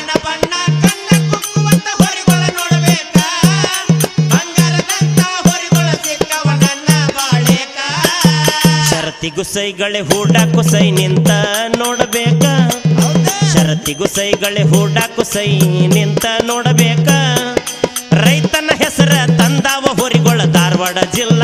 ಬಣ್ಣ ಬಣ್ಣ ಕಣ್ಣ ಕುಕ್ಕುವಂತ ಹೊರಿಗೊಳ ನೋಡಬೇಕ ಬಂಗಾರದಂತ ಹೊರಿಗೊಳ ಸಿಕ್ಕವ ನನ್ನ ಬಾಳೇಕ ಶರತಿಗೂ ಸೈಗಳೆ ಹೂಡಾಕು ಸೈ ನಿಂತ ನೋಡಬೇಕ ಶರತಿಗೂ ಸೈಗಳೆ ಹೂಡಾಕು ಸೈ ನಿಂತ ನೋಡಬೇಕ ರೈತನ ಹೆಸರ ತಂದಾವ ಹೊರಿಗೊಳ ಧಾರವಾಡ ಜಿಲ್ಲೆ